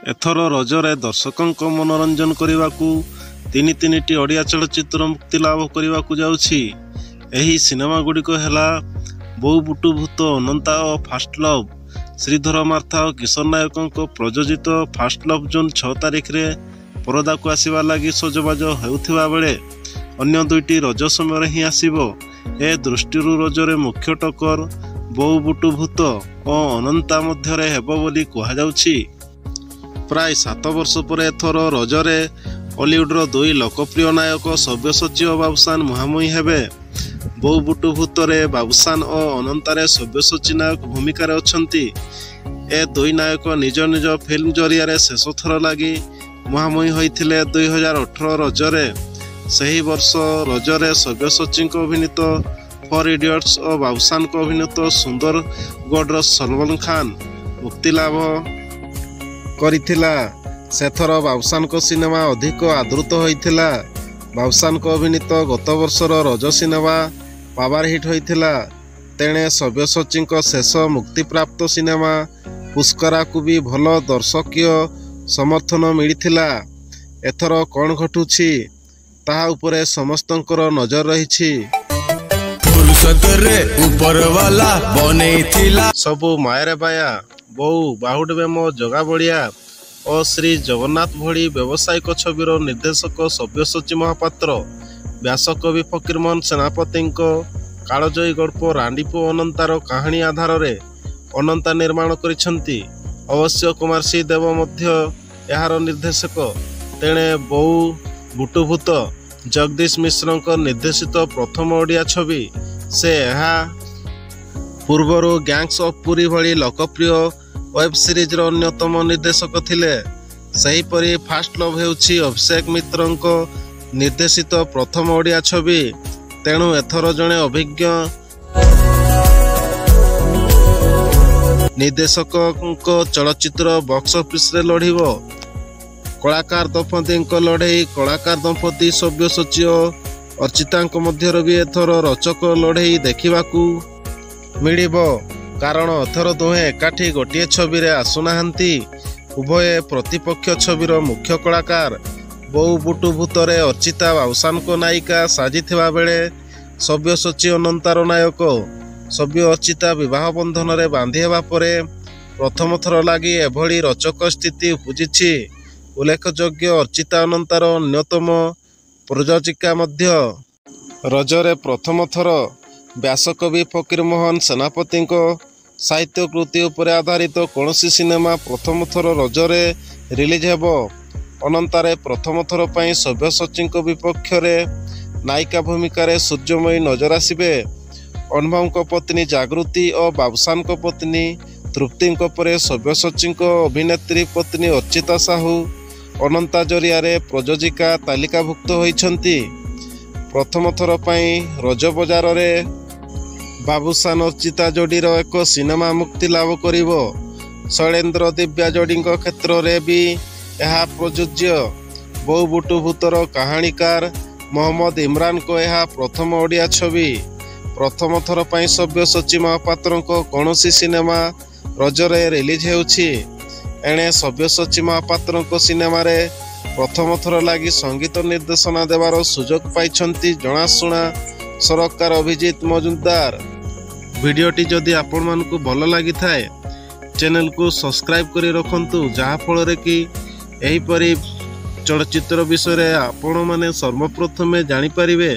एथर रजरे दर्शकों मनोरंजन करने को तीन ओडिया चलचित्र मुक्ति लाभ करने को जाउछि। एही सिनेमा गुड़िक है बोऊ बुटु भूत, अनंता और फास्ट लव। श्रीधर मार्था और किशोर नायकों प्रयोजित फास्ट लव जून 6 तारिख रे परदा को आसवा लगी सजबाज होउथिबा बेले अन्य दुईटी रज समय ही आसीबो। ए दृष्टि रजरे मुख्य टक्कर बोऊ बुटु भूत और अनंता मध्यरे हेबो बोली कहुछि। प्राय 7 वर्ष पर एथर रजरे हॉलीवुडर दुई लोकप्रिय नायक सब्यसाची और बाबुसान मुहांमुही हेबे। बोऊ बुटु भूतरे बाबुसान और अनंतारे सब्यसाची नायक भूमिकार अछंती। ए दुई नायक निज निज फिल्म जरिया शेष थर लगी मुहांमुही होइथिले 2018 रजरे। सही वर्ष रजरे सब्यसाची अभिनीत 4 इडियट्स और बाबुसान अभिनीत सुंदर गढ़ सलमान खान मुक्ति लाभ करिथिला। सेथर बाबुसान को सिनेमा अधिक आदृत होइथिला। बाबुसान को अभिनीत गत वर्षर रज सिनेमा पावर हिट होइथिला। तेणे सब्यसाची शेष मुक्ति प्राप्त सिनेमा पुष्करा को भी भल दर्शकीय समर्थन मिलिथिला। एथर कौन घटुछि ताहा उपरे समस्तंकर नजर रहिछि। सबु मायरे बाया बोऊ बाहुडबे मो जगा बड़िया और श्री जगन्नाथ भली व्यावसायिक छविर निर्देशक सब्यसाची महापात्र व्यासकवि फकीरमोहन सेनापति कालजयी गल्प रांडीपु अनंतार कहानी आधार रे अनंता निर्माण करिसेंती। अवश्य कुमार सी देव मध्य यार निर्देशक। तेणे बोऊ बुटु भूत जगदीश मिश्र निर्देशित प्रथम ओडिया छवि। से पूर्वर गैंग्स ऑफ पुरी भली लोकप्रिय वेब सीरीज अन्यतम निर्देशक थिले। सेहीपरि फास्ट लव हेउछि अभिषेक मित्र निर्देशित प्रथम ओडिया छवि। तेणु एथर जड़े अभिज्ञ निर्देशक चलचित्र बॉक्स ऑफिस रे लढ़िबो। कलाकार दंपति लड़े कलाकार दंपति सब्यसाची और अर्चिता मध्य भी एथर रोचक लड़े देखा मिलिबो। कारण एथर दुहे एकाठी गोटे छवि रे आसुनाहांती। उभय प्रतिपक्ष छविर मुख्य कलाकार। बोऊ बुटु भूतरे अर्चिता बाबुसान को नायिका साजिथिबा बेले सब्यसाची अनंतार नायक। सब्य अर्चिता विवाह बंधन रे बांधि हेबा परे प्रथम थर लगी एभली रोचक स्थिति उपजिछि। उल्लेखयोग्य अर्चिता अनंतार अन्यतम प्रयोजिका मध्य। रजरे प्रथम थर व्यासकवि फकीरमोहन सेनापति साहित्य कृति उपर आधारित कौन सिनेमा प्रथम थर रजरे रिलीज हेबो। अनंतारे प्रथम थर पर सब्यसाची विपक्ष नायिका भूमिका सूर्यमयी नजर आसबे। अनुभव पत्नी जागृति और बाबुसान पत्नी तृप्ति पर सब्यसाची अभिनेत्री पत्नी अर्चिता साहू अनंता जरिया प्रयोजिका तालिकाभुक्त होइछंती। प्रथम थर पर रज बजार रे बाबुसान अर्चिता जोड़ीर एक सिनेमा मुक्ति लाभ करिवो। शैलेंद्र दिव्या जोड़ी क्षेत्र में भी यह प्रযোज्य। बोऊ बुटु भूतर कहानीकार मोहम्मद इमरान को यह प्रथम ओडिया छवि। प्रथम थर पर सब्यसाची महापात्र कौन सिनेमा रजरे रिलीज हेउछि। एणे सब्यसाची महापात्र सिनेमा रे प्रथम थर लगी संगीत निर्देशना देवार सुजोग पाइछंती जनाशुना सरकार अभिजीत मजुमदार। वीडियोटी जदि आपण मानकु भल लगी थाए चैनल को सब्सक्राइब करी रखंतु, जहा फल कि एहीपरि चलचित्र विषय आपण माने सर्वप्रथमे जानि परिबे।